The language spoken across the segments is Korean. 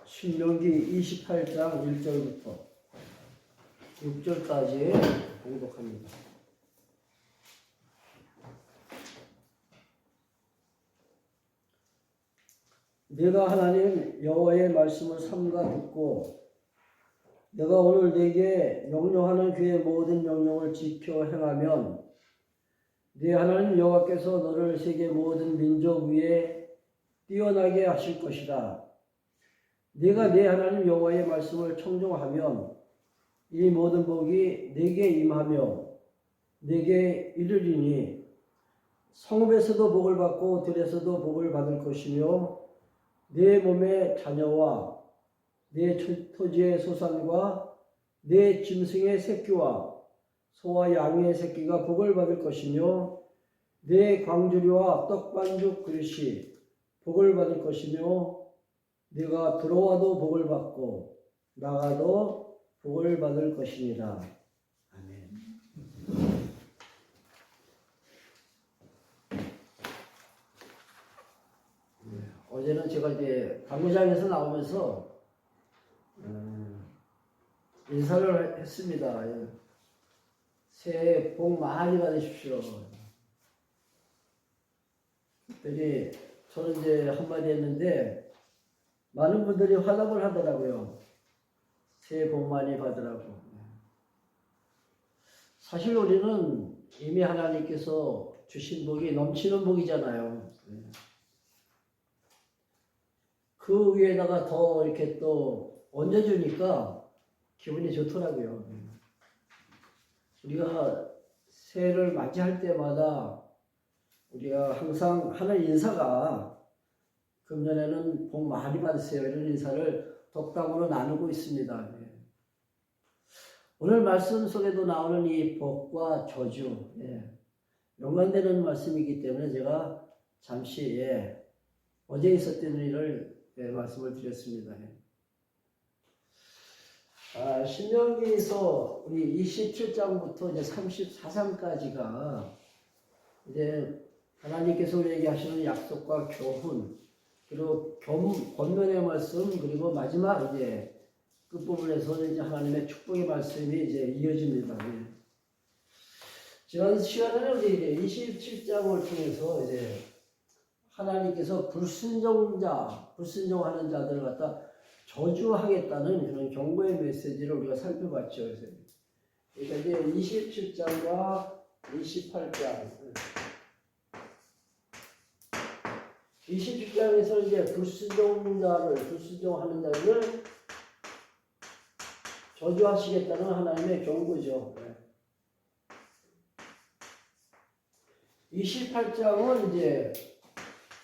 신명기 28장 1절부터 6절까지 봉독합니다. 내가 하나님 여호와의 말씀을 삼가 듣고 내가 오늘 네게 명령하는 그의 모든 명령을 지켜 행하면 네 하나님 여호와께서 너를 세계 모든 민족 위에 뛰어나게 하실 것이다. 네가 네 하나님 여호와의 말씀을 청종하면 이 모든 복이 네게 임하며 네게 이르리니 성읍에서도 복을 받고 들에서도 복을 받을 것이며 네 몸의 자녀와 네 토지의 소산과 네 짐승의 새끼와 소와 양의 새끼가 복을 받을 것이며 네 광주리와 떡반죽 그릇이 복을 받을 것이며 네가 들어와도 복을 받고 나가도 복을 받을 것이니라. 아멘. 어제는 제가 이제 당구장에서 나오면서 인사를 했습니다. 새해 복 많이 받으십시오. 그랬더니 저는 이제 한마디 했는데 많은 분들이 화답을 하더라고요. 새해 복 많이 받으라고. 사실 우리는 이미 하나님께서 주신 복이 넘치는 복이잖아요. 그 위에다가 더 이렇게 또 얹어주니까 기분이 좋더라고요. 우리가 새해를 맞이할 때마다 우리가 항상 하는 인사가 금년에는 복 많이 받으세요. 이런 인사를 덕담으로 나누고 있습니다. 오늘 말씀 속에도 나오는 이 복과 저주, 연관되는 말씀이기 때문에 제가 잠시 어제 있었던 일을 말씀을 드렸습니다. 신명기에서 우리 27장부터 이제 34장까지가 이제 하나님께서 우리에게 하시는 약속과 교훈, 그리고 권면의 말씀, 그리고 마지막 이제 끝부분에서 이제 하나님의 축복의 말씀이 이제 이어집니다. 지난 시간에는 우리 이제 27장을 통해서 이제 하나님께서 불순종하는 자들을 갖다 저주하겠다는 그런 경고의 메시지를 우리가 살펴봤죠. 그러니까 이제 27장과 28장. 27장에서 이제 불순종하는 자들을 저주하시겠다는 하나님의 경고죠. 28장은 이제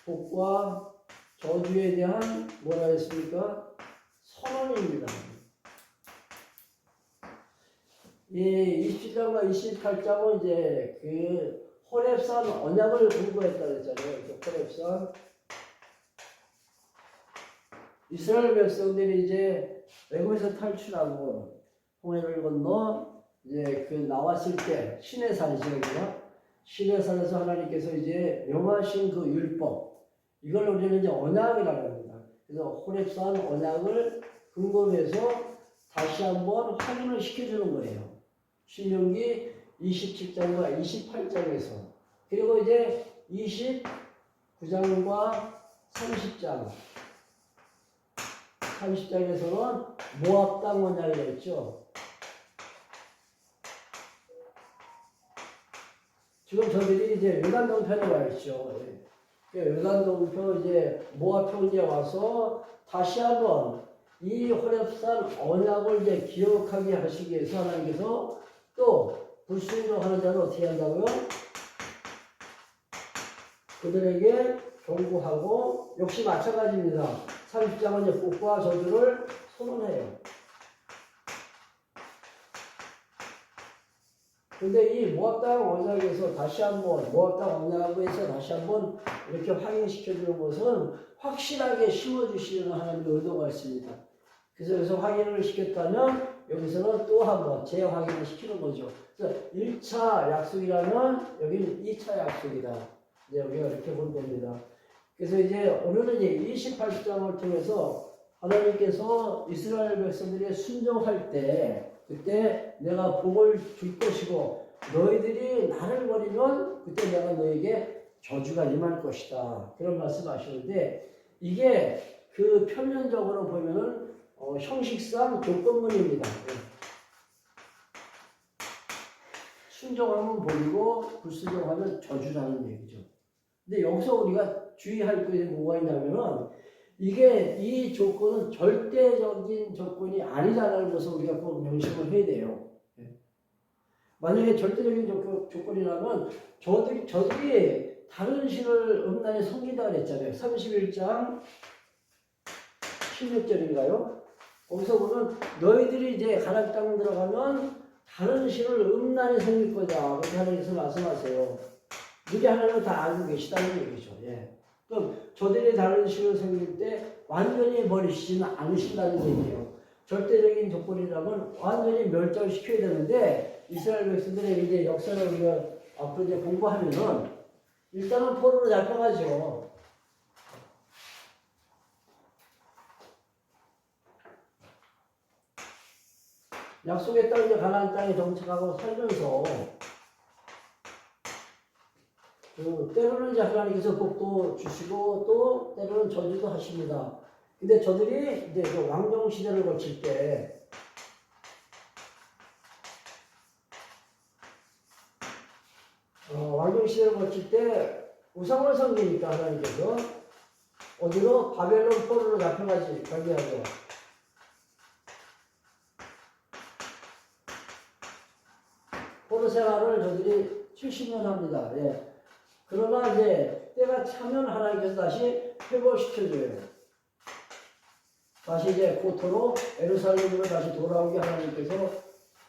복과 저주에 대한 뭐라 했습니까? 선언입니다. 이 27장과 28장은 이제 그 호렙산 언약을 공부했다 그랬잖아요. 호렙산. 이스라엘 백성들이 이제 애굽에서 탈출하고 홍해를 건너 이제 그 나왔을 때 시내산이죠. 시내산에서 하나님께서 이제 명하신 그 율법, 이걸 우리는 이제 언약이라고 합니다. 그래서 호렙산 언약을 근거로 해서 다시 한번 확인을 시켜주는 거예요. 신명기 27장과 28장에서. 그리고 이제 29장과 30장. 30장에서는 모압 땅 언약이 있죠. 지금 저들이 이제 요단 동편에 와 있죠. 요단 동편 이제 모압 평지에 와서 다시 한번 이 호렙산 언약을 이제 기억하게 하시기 위해서 하나님께서 또 불순종하는 자는 어떻게 한다고요? 그들에게 경고하고 역시 마찬가지입니다. 30장은 이제 복과 저주를 선언해요. 근데 이 모압 땅 언약에서 다시 한번 모압 땅 언약에서 다시 한번 이렇게 확인시켜주는 것은 확실하게 심어주시는 하나님의 의도가 있습니다. 그래서 여기서 확인을 시켰다면 여기서는 또 한번 재확인을 시키는 거죠. 그래서 1차 약속이라면 여기는 2차 약속이다. 이제 우리가 이렇게 보면 됩니다. 그래서 이제 오늘은 이제 28장을 통해서 하나님께서 이스라엘 백성들이 순종할 때 그때 내가 복을 줄 것이고 너희들이 나를 버리면 그때 내가 너에게 저주가 임할 것이다. 그런 말씀하시는데 이게 그 표면적으로 보면은 형식상 조건문입니다. 순종하면 복이고 불순종하면 저주라는 얘기죠. 근데 여기서 우리가 주의할 것이 뭐가 있냐면은 이게 이 조건은 절대적인 조건이 아니다라는 것을 우리가 꼭 명심을 해야 돼요. 만약에 절대적인 조건이라면 저들이 다른 신을 음란히 섬긴다 그랬잖아요. 31장 16절인가요? 거기서 보면 너희들이 이제 가나안 땅에 들어가면 다른 신을 음란히 섬길 거다. 그렇게 하나님께서 말씀하세요. 이게 하나님은 다 알고 계시다는 얘기죠. 예. 그럼 저들이 다른 신을 섬길 때 완전히 버리시지는 않으신다는 얘기예요. 절대적인 조건이라면 완전히 멸종을 시켜야 되는데 이스라엘 백성들의 이제 역사를 우리가 앞으로 이제 공부하면은 일단은 포로로 잡혀가죠. 약속의 땅 이제 가나안 땅에 정착하고 살면서 때로는 이제 하나님께서 복도 주시고 또 때로는 저주도 하십니다. 근데 저들이 이제 그 왕정 시대를 거칠 때 왕정 시대를 거칠 때 우상을 섬기니까 하나님께서 어디로 바벨론 포로로 가게 하죠. 포로 생활을 저들이 70년 합니다. 예. 그러나 이제 때가 차면 하나님께서 다시 회복시켜줘요. 다시 이제 고토로 예루살렘으로 다시 돌아오게 하나님께서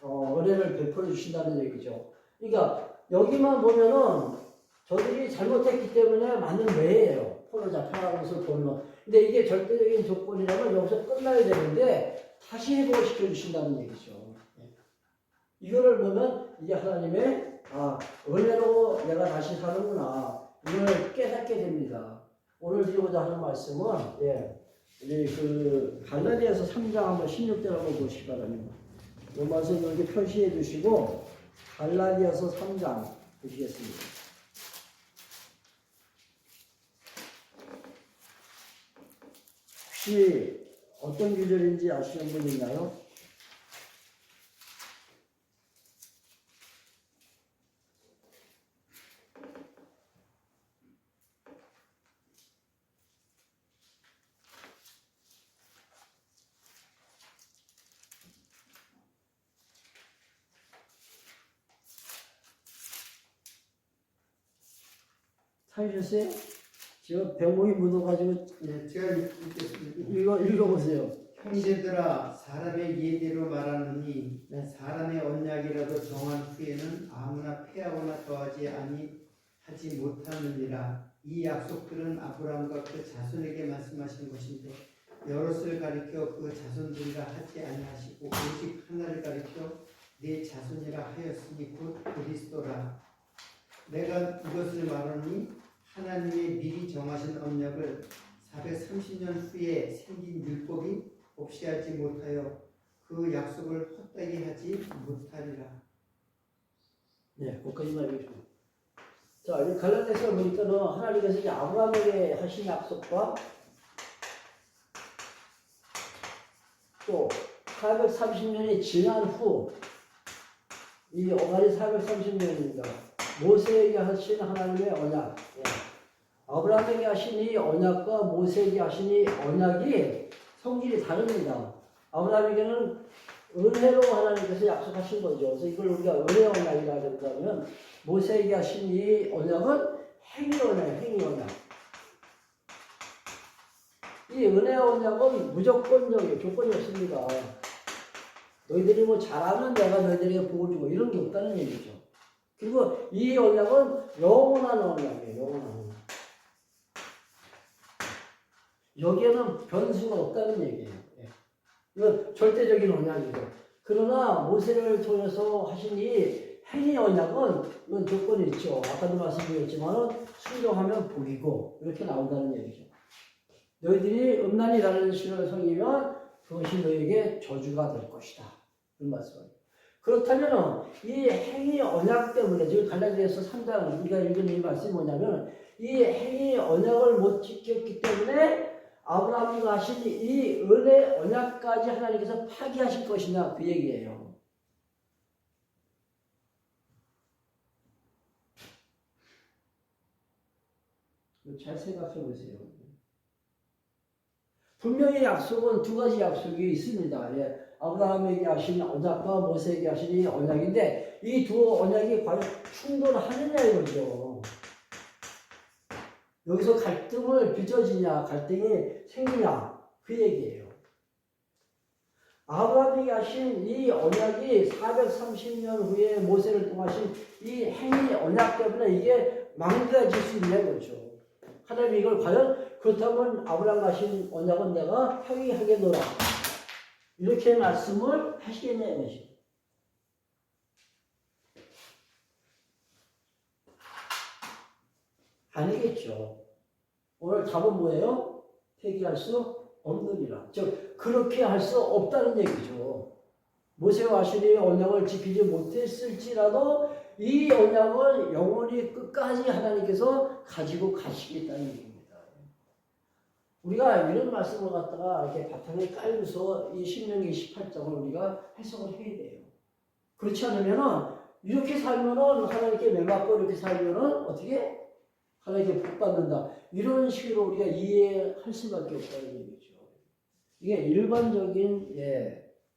은혜를 베풀어 주신다는 얘기죠. 그러니까 여기만 보면은 저들이 잘못했기 때문에 맞는 매예요. 포로 잡혀가는 것을 보면. 근데 이게 절대적인 조건이라면 여기서 끝나야 되는데 다시 회복시켜 주신다는 얘기죠. 이거를 보면 이게 하나님의 은혜로 내가 다시 사는구나. 이걸 깨닫게 됩니다. 오늘 드리고자 하는 말씀은 우리 그 갈라디아서 3장 한번 16절 한번 보시기 바랍니다. 이 말씀 여기 표시해 주시고 갈라디아서 3장 보시겠습니다. 혹시 어떤 구절인지 아시는 분 있나요? 찾으셨어요? 지금 병목이 묻어가지고 제가 읽겠습니다. 읽어보세요. 형제들아 사람의 예대로 말하느니 사람의 언약이라도 정한 후에는 아무나 폐하거나 더하지 하지 못하느니라. 이 약속들은 아브라함과 그 자손에게 말씀하신 것인데 여럿을 가리켜 그 자손들이라 하지 아니하시고 오직 하나를 가리켜 네 자손이라 하였으니 곧 그리스도라. 내가 이것을 말하니 하나님의 미리 정하신 언약을 430년 후에 생긴 율법이 없이 하지 못하여 그 약속을 헛되게 하지 못하리라. 네, 거기까지만 읽겠습니다. 자, 이 갈라디아서 보니까는 하나님께서 이제 아브라함에게 하신 약속과 또 430년이 지난 후 이 언약이 430년입니다. 모세에게 하신 하나님의 언약, 아브라함에게 하신 이 언약과 모세에게 하신 이 언약이 성질이 다릅니다. 아브라함에게는 은혜로 하나님께서 약속하신 거죠. 그래서 이걸 우리가 은혜 언약이라 한다면 모세에게 하신 이 언약은 행위 언약, 행위 언약. 이 은혜 언약은 무조건적이에요. 조건이 없습니다. 너희들이 뭐 잘하면 내가 너희들에게 복을 주고 이런 게 없다는 얘기죠. 그리고 이 언약은 영원한 언약이에요. 영원한 언약. 여기에는 변수가 없다는 얘기예요. 이건 절대적인 언약이죠. 그러나 모세를 통해서 하신 이 행위 언약은 이건 조건이 있죠. 아까도 말씀드렸지만 순종하면 복이고 이렇게 나온다는 얘기죠. 너희들이 음란히 다른 신을 섬기면 그것이 너에게 저주가 될 것이다. 그런 말씀을. 그렇다면 이 행위 언약 때문에 지금 갈라디아서 3장 우리가 읽은 이 말씀이 뭐냐면 이 행위 언약을 못 지켰기 때문에 아브라함과 하신 이 은혜 언약까지 하나님께서 파기하실 것이냐 그 얘기예요. 잘 생각해 보세요. 분명히 약속은 두 가지 약속이 있습니다. 예. 아브라함에게 하신 언약과 모세에게 하신 이 언약인데 이 두 언약이 과연 충돌하느냐 이거죠. 여기서 갈등을 빚어지냐 갈등이 생기냐 그 얘기예요. 아브라함에게 하신 이 언약이 430년 후에 모세를 통하신 이 행위 언약 때문에 이게 망가질 수 있는 거죠. 하나님이 이걸 과연 그렇다면 아브라함과 하신 언약은 내가 파기하겠노라 이렇게 말씀을 하시겠냐 이것이. 아니겠죠. 오늘 답은 뭐예요? 폐기할 수 없느니라. 즉 그렇게 할 수 없다는 얘기죠. 모세와 하신 이 언약을 지키지 못했을지라도 이 언약을 영원히 끝까지 하나님께서 가지고 가시겠다는 얘기입니다. 우리가 이런 말씀을 갖다가 이렇게 바탕에 깔면서 이 신명기 18장을 우리가 해석을 해야 돼요. 그렇지 않으면은 이렇게 살면은 하나님께 매맞고 이렇게 살면은 어떻게 하나님께 복 받는다. 이런 식으로 우리가 이해할 수밖에 없다는 얘기죠. 이게 일반적인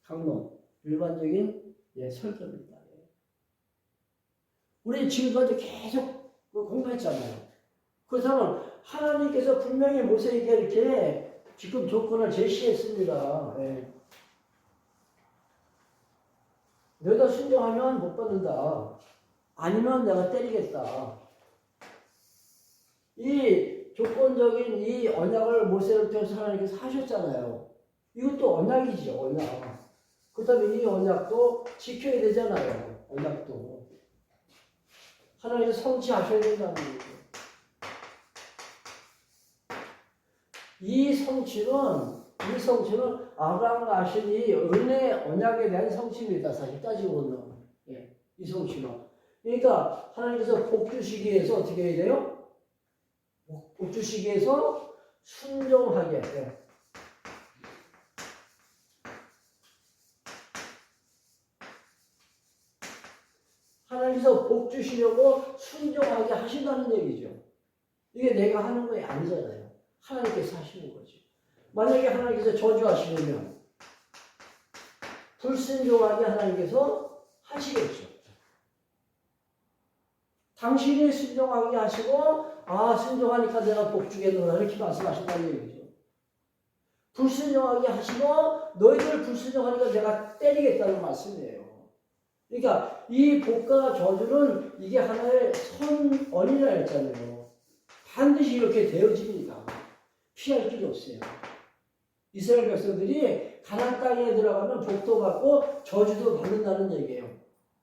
강론, 일반적인 설교입니다. 우리 지금까지 계속 공부했잖아요. 그렇다면 하나님께서 분명히 모세에게 이렇게 지금 조건을 제시했습니다. 너희가 순종하면 못 받는다. 아니면 내가 때리겠다. 이 조건적인 이 언약을 모세를 통해서 하나님께서 하셨잖아요. 이것도 언약이죠, 언약. 그렇다면 이 언약도 지켜야 되잖아요, 언약도. 하나님께서 성취하셔야 된다는 거죠. 이 성취는 아브라함과 하신 이 은혜 언약에 대한 성취입니다. 사실 따지고 보면. 이 성취는. 그러니까 하나님께서 복 주시기 위해서 어떻게 해야 돼요? 복 주시기 위해서 순종하게. 하나님께서 복 주시려고 순종하게 하신다는 얘기죠. 이게 내가 하는 거 아니잖아요. 하나님께서 하시는 거지. 만약에 하나님께서 저주하시려면 불순종하게 하나님께서 하시겠죠. 당신이 순종하게 하시고 순종하니까 내가 복 주겠노라 이렇게 말씀하신다는 얘기죠. 불순종하게 하시고 너희들 불순종하니까 내가 때리겠다는 말씀이에요. 그러니까 이 복과 저주는 이게 하나의 선언이라 했잖아요. 반드시 이렇게 되어집니다. 피할 길이 없어요. 이스라엘 백성들이 가나안 땅에 들어가면 복도 받고 저주도 받는다는 얘기예요.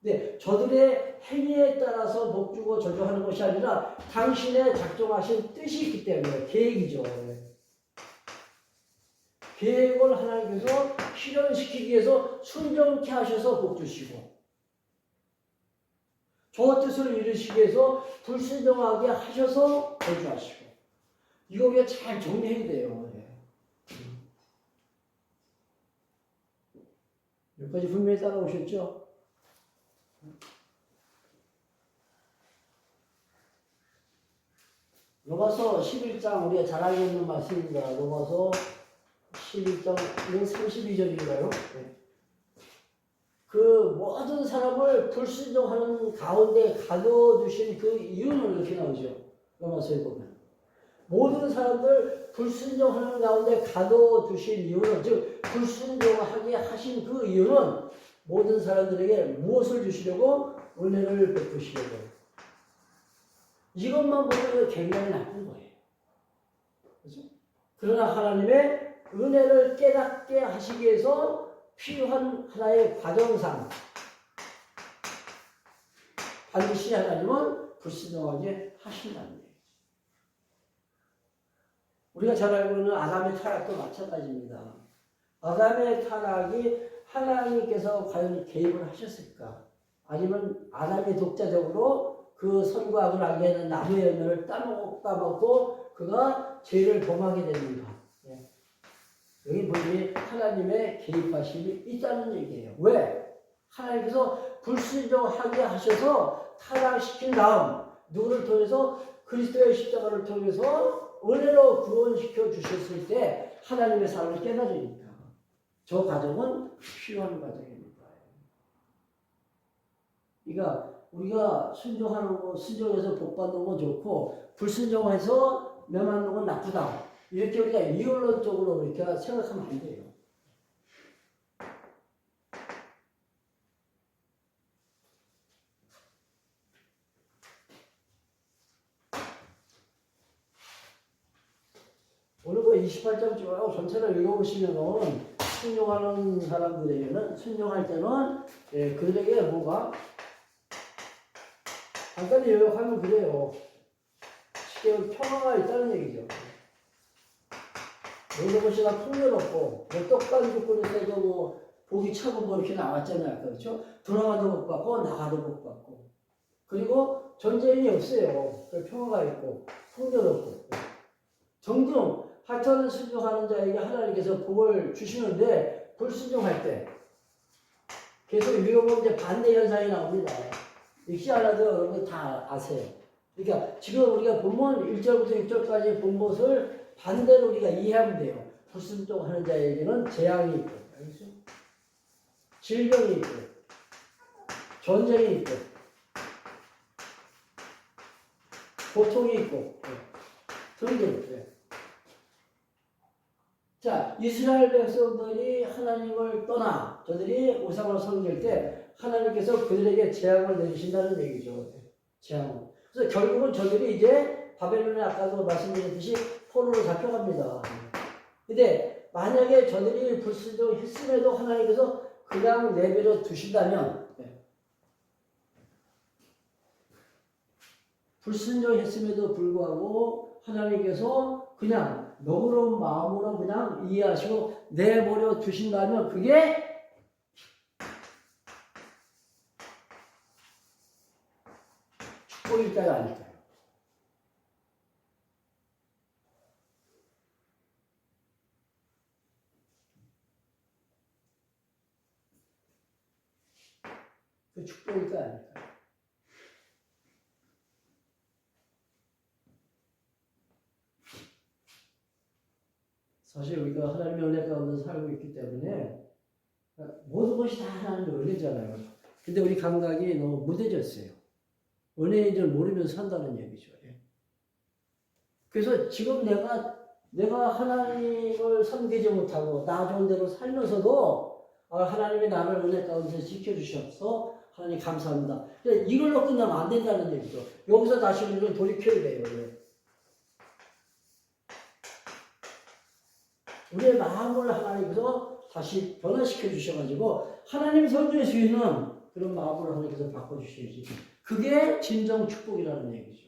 근데 저들의 행위에 따라서 복 주고 저주하는 것이 아니라 당신의 작정하신 뜻이 있기 때문에 계획이죠. 계획을 하나님께서 실현시키기 위해서 순종케 하셔서 복 주시고 저 뜻을 이루시기 위해서 불순종하게 하셔서 저주하시고 이거 우리가 잘 정리해야 돼요. 여기까지 분명히 따라오셨죠? 로마서 11장 우리가 잘 알고 있는 말씀입니다. 로마서 11장 32절인가요? 그 모든 사람을 불순종하는 가운데 가둬두신 그 이유는 이렇게 나오죠. 로마서에 보면 모든 사람들 불순종하는 가운데 가둬두신 이유는 즉 불순종하게 하신 그 이유는 모든 사람들에게 무엇을 주시려고? 은혜를 베푸시려고. 이것만 보면 굉장히 나쁜 거예요. 그렇죠? 그러나 하나님의 은혜를 깨닫게 하시기 위해서 필요한 하나의 과정상 반드시 하나님은 불순종하게 하신다는 거예요. 우리가 잘 알고 있는 아담의 타락도 마찬가지입니다. 아담의 타락이 하나님께서 과연 개입을 하셨을까? 아니면 아담이 독자적으로 그 선과 악을 알게 하는 나무의 열매를 따먹고 그가 죄를 범하게 되는가? 예. 여기 보니 하나님의 개입하심이 있다는 얘기예요. 왜? 하나님께서 불순종하게 하셔서 타락시킨 다음 누구를 통해서 그리스도의 십자가를 통해서 은혜로 구원시켜 주셨을 때 하나님의 사랑을 깨달으니까 저 과정은 필요한 과정입니다. 그러니까 우리가 순종하는 거, 순종해서 복 받는 건 좋고 불순종해서 멸망하는 건 나쁘다. 이렇게 우리가 이론적으로 이렇게 생각하면 안 돼요. 오늘 그 28장 쭉 전체를 읽어보시면은 순종하는 사람들에게는 순종할 때는 그들에게 뭐가 간단히 요약하면 그래요. 쉽게 평화가 있다는 얘기죠. 모든 것이 다 풍요롭고 뭐 떡간 조건에서도 뭐 복이 차고 뭐 이렇게 나왔잖아요. 그렇죠? 들어가도 복 받고 나가도 복 받고 그리고 전쟁이 없어요. 평화가 있고 풍요롭고 정중 하여튼 순종하는 자에게 하나님께서 복을 주시는데 불순종할 때 계속 위험한 이제 반대 현상이 나옵니다. 읽지 않아도 여러분 다 아세요. 그러니까 지금 우리가 본문 1절부터 6절까지 본 것을 반대로 우리가 이해하면 돼요. 불순종하는 자에게는 재앙이 있고, 알겠죠? 질병이 있고, 전쟁이 있고, 고통이 있고, 등등. 자, 이스라엘 백성들이 하나님을 떠나 저들이 우상을 섬길 때 하나님께서 그들에게 재앙을 내리신다는 얘기죠. 재앙. 그래서 결국은 저들이 이제 바벨론에 아까도 말씀드렸듯이 포로로 잡혀갑니다. 근데 만약에 저들이 불순종했음에도 하나님께서 그냥 내버려 두신다면 불순종했음에도 불구하고 하나님께서 그냥 너그러운 마음으로 그냥 이해하시고 내버려 두신다면 그게 축복일까요? 아닐까요? 그 축복일까요? 아닐까요? 사실 우리가 하나님의 은혜 가운데 살고 있기 때문에 모든 것이 다 하나님의 은혜잖아요. 근데 우리 감각이 너무 무뎌졌어요. 은혜인 줄 모르면서 산다는 얘기죠. 그래서 지금 내가 하나님을 섬기지 못하고 나 좋은 대로 살면서도 하나님이 나를 은혜 가운데 지켜주셔서 하나님 감사합니다. 이걸로 끝나면 안 된다는 얘기죠. 여기서 다시 우리는 돌이켜야 돼요. 우리의 마음을 하나님께서 다시 변화시켜 주셔가지고 하나님 선주의 수위는 그런 마음을 하나님께서 바꿔주셔야지. 그게 진정 축복이라는 얘기죠.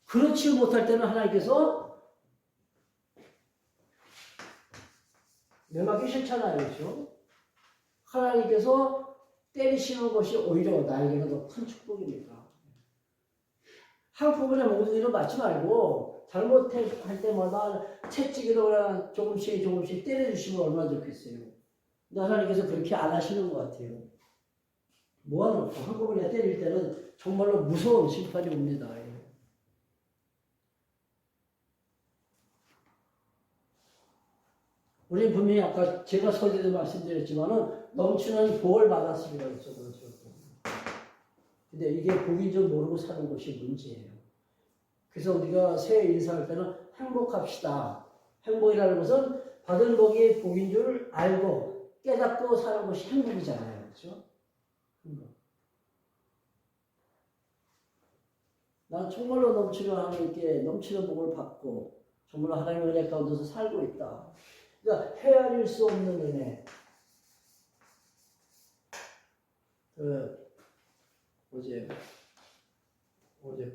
그렇지 못할 때는 하나님께서 매맞기 싫잖아요. 그렇죠? 하나님께서 때리시는 것이 오히려 나에게는 더 큰 축복입니다. 한꺼번에 모든 일을 맞지 말고 잘못할 때마다 채찍으로 조금씩 때려주시면 얼마나 좋겠어요. 근데 하나님께서 그렇게 안 하시는 것 같아요. 모아놓고 한꺼번에 때릴 때는 정말로 무서운 심판이 옵니다. 우리 분명히 아까 제가 서두에도 말씀드렸지만은 넘치는 복을 받았습니다. 그렇죠. 근데 이게 복인 줄 모르고 사는 것이 문제예요. 그래서 우리가 새해 인사할 때는 행복합시다. 행복이라는 것은 받은 복이 복인 줄 알고 깨닫고 사는 것이 행복이잖아요. 그렇죠? 난 정말로 넘치는 하나님께 넘치는 복을 받고 정말로 하나님의 은혜 가운데서 살고 있다. 그러니까 헤아릴 수 없는 은혜. 어제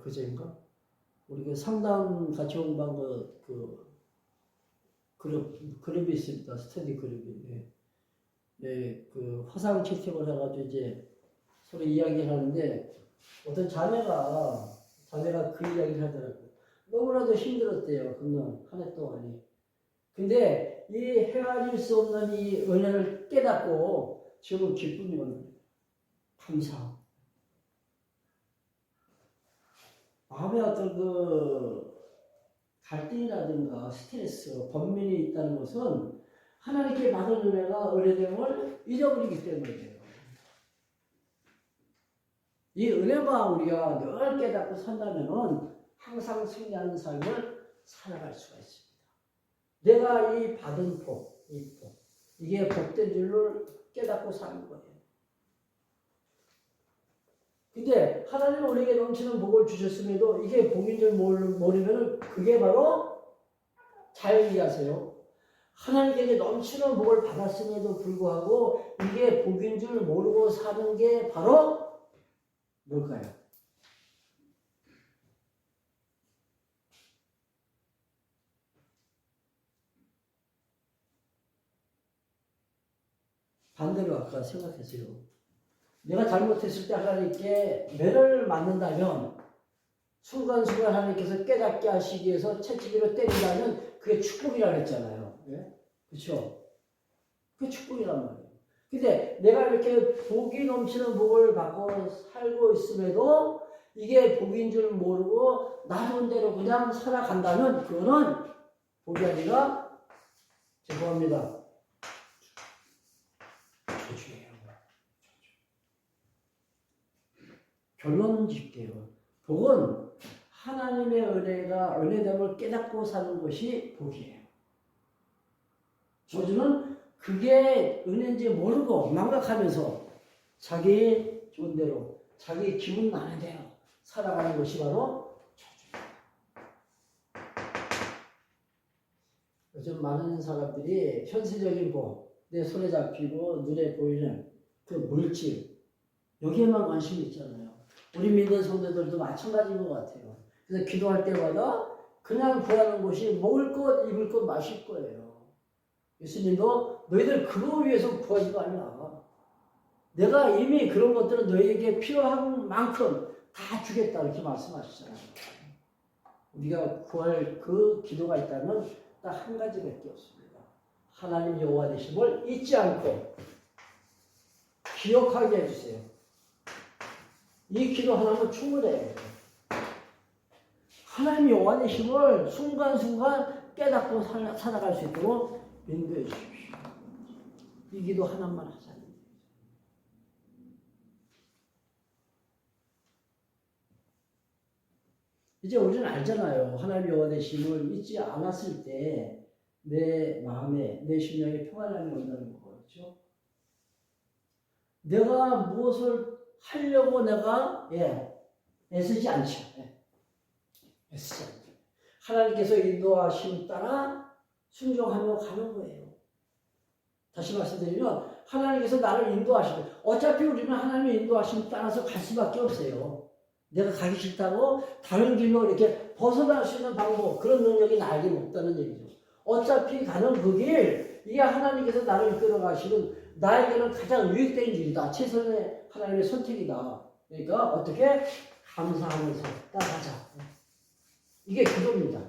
그제인가? 우리 그 상담 같이 공부한 그룹이 있습니다. 스터디 그룹이. 예. 예, 그 화상 채팅을 해가지고 이제 서로 이야기를 하는데 어떤 자매가 그 이야기를 하더라고요. 너무나도 힘들었대요. 그날 한 해 동안이. 근데 이 헤아릴 수 없는 이 은혜를 깨닫고 지금 기쁨이 오는 거예요. 감사. 마음에 어떤 그 갈등이라든가 스트레스, 번민이 있다는 것은 하나님께 받은 은혜가 은혜됨을 잊어버리기 때문이에요. 이 은혜가 우리가 늘 깨닫고 산다면 항상 승리하는 삶을 살아갈 수가 있습니다. 내가 이 받은 복, 이게 복된 줄을 깨닫고 사는 거예요. 근데 하나님은 우리에게 넘치는 복을 주셨음에도 이게 복인 줄 모르면 그게 바로 자연이하세요. 하나님께 넘치는 복을 받았음에도 불구하고 이게 복인 줄 모르고 사는 게 바로 뭘까요? 반대로 아까 생각했어요. 내가 잘못했을 때 하나님께 매를 맞는다면 순간순간 하나님께서 깨닫게 하시기 위해서 채찍으로 때린다면 그게 축복이라고 했잖아요. 네? 그렇죠? 그게 축복이란 말이에요. 근데 내가 이렇게 복이 넘치는 복을 받고 살고 있음에도 이게 복인 줄 모르고 놔둔 대로 그냥 살아간다면 그거는 복이 아니라 죄송합니다. 저주예요. 결론은 짓게요. 복은 하나님의 은혜됨을 깨닫고 사는 것이 복이에요. 저주는 그게 은혜인지 모르고 망각하면서 자기 좋은 대로, 자기 기분 나는 대로 살아가는 것이 바로 저주예요. 요즘 많은 사람들이 현세적인 복, 내 손에 잡히고 눈에 보이는 그 물질, 여기에만 관심이 있잖아요. 우리 믿는 성도들도 마찬가지인 것 같아요. 그래서 기도할 때마다 그냥 구하는 것이 먹을 것, 입을 것, 마실 거예요. 예수님도 너희들 그거 위해서 구하지도 않냐. 내가 이미 그런 것들은 너희에게 필요한 만큼 다 주겠다 이렇게 말씀하시잖아요. 우리가 구할 그 기도가 있다면 딱 한 가지밖에 없습니다. 하나님 여호와 되심을 잊지 않고 기억하게 해주세요. 이 기도 하나면 충분해요. 하나님 여호와 되심을 순간순간 깨닫고 살아갈 수 있도록 인도해 주십시오. 이 기도 하나만 하자. 이제 우리는 알잖아요. 하나님 여호와 되심을 잊지 않았을 때 내 마음에, 내 심령에 평안함이 온다는 거 그렇죠? 내가 무엇을 하려고 내가 애쓰지 않죠. 애쓰지 않죠. 하나님께서 인도하심 따라 순종하며 가는 거예요. 다시 말씀드리면 하나님께서 나를 인도하시고 어차피 우리는 하나님의 인도하심 따라서 갈 수밖에 없어요. 내가 가기 싫다고 다른 길로 이렇게 벗어날 수 있는 방법, 그런 능력이 나에게 없다는 얘기죠. 어차피 가는 그 길, 이게 하나님께서 나를 끌어가시는 나에게는 가장 유익된 길이다. 최선의 하나님의 선택이다. 그러니까 어떻게? 감사하면서 따라가자. 이게 기도입니다.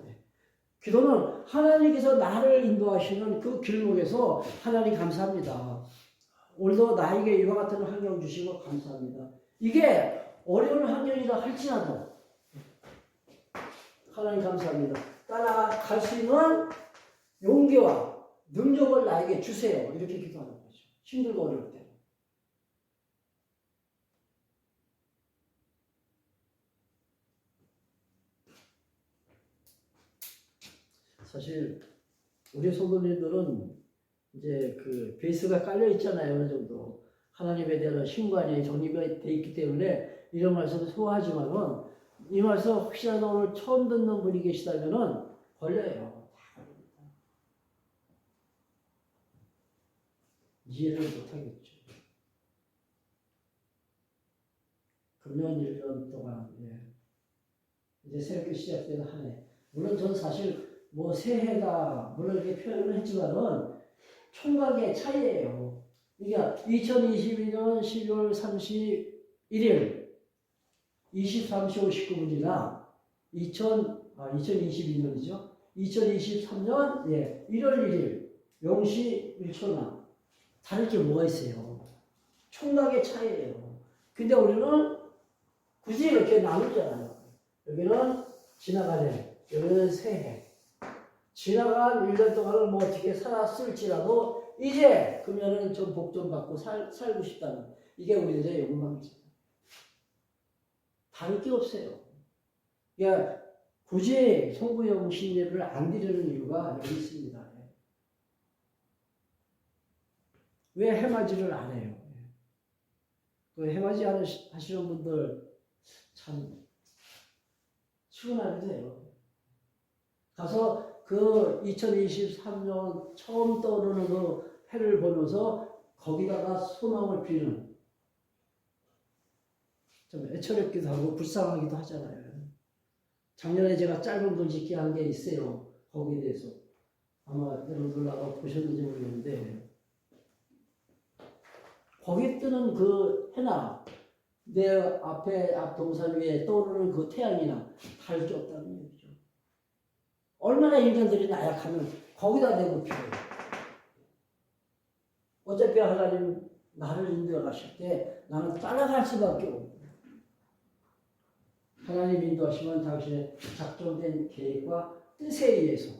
기도는 하나님께서 나를 인도하시는 그 길목에서 하나님 감사합니다. 오늘도 나에게 이와 같은 환경 주시고 감사합니다. 이게 어려운 환경이라 할지라도 하나님 감사합니다. 따라갈 수 있는 용기와 능력을 나에게 주세요. 이렇게 기도하는 거죠. 힘들고 어려울 때. 사실 우리 성도님들은 이제 그 베이스가 깔려 있잖아요. 어느 정도. 하나님에 대한 신관이 정립이 되어 있기 때문에 이런 말씀을 소화하지만은 이 말씀 혹시라도 오늘 처음 듣는 분이 계시다면은 걸려요. 이해를 못하겠죠. 금년 1년 동안 이제 새롭게 시작되는 한 해. 물론 저는 사실 뭐 새해다 물론 이렇게 표현을 했지만은 총각의 차이예요. 그러니까 2022년 12월 31일 23시 59분이나 2022년이죠. 2023년 1월 1일 0시 1초나 다를 게 뭐가 있어요? 총각의 차이예요. 근데 우리는 굳이 이렇게 나누잖아요. 여기는 지나간 해, 여기는 새해. 지나간 1년 동안을 뭐 어떻게 살았을지라도 이제 그러면은 좀 복 좀 받고 살고 싶다는 이게 우리들의 욕망이죠. 다를 게 없어요. 그러니까 굳이 송구영 신예를 안 드리는 이유가 여기 있습니다. 왜 해맞이를 안 해요? 그 해맞이 하시는 분들 참 출근하게 돼요. 가서 그 2023년 처음 떠오르는 그 해를 보면서 거기다가 소망을 비는 좀 애처롭기도 하고 불쌍하기도 하잖아요. 작년에 제가 짧은 글짓기 한 게 있어요. 거기에 대해서. 아마 여러분들 아마 보셨는지 모르겠는데 거기 뜨는 그 해나 내 앞 동산 위에 떠오르는 그 태양이나 다를 게 없다는 얘기죠. 얼마나 인간들이 나약하면 거기다 대고 필요해요. 어차피 하나님 나를 인도해 가실 때 나는 따라갈 수밖에 없고 하나님 인도하시면 당신의 작정된 계획과 뜻에 의해서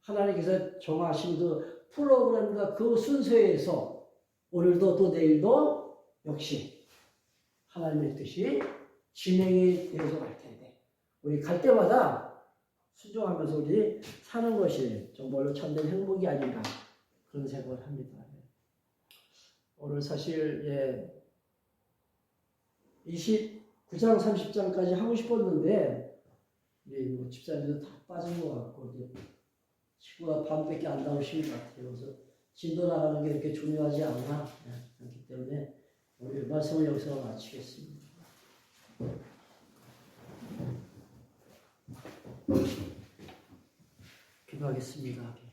하나님께서 정하신 그 프로그램과 그 순서에서 오늘도 또 내일도 역시 하나님의 뜻이 진행이 되어서 갈 텐데 우리 갈 때마다 순종하면서 우리 사는 것이 정말로 참된 행복이 아닌가 그런 생각을 합니다. 오늘 사실 29장 30장까지 하고 싶었는데 뭐 집사님도 다 빠진 것 같고 이제 친구가 밤밖에 안 나오신 것 같아요. 그래서 진도 나가는 게 이렇게 중요하지 않나 그렇기 때문에 오늘 말씀을 여기서 마치겠습니다. 기도하겠습니다.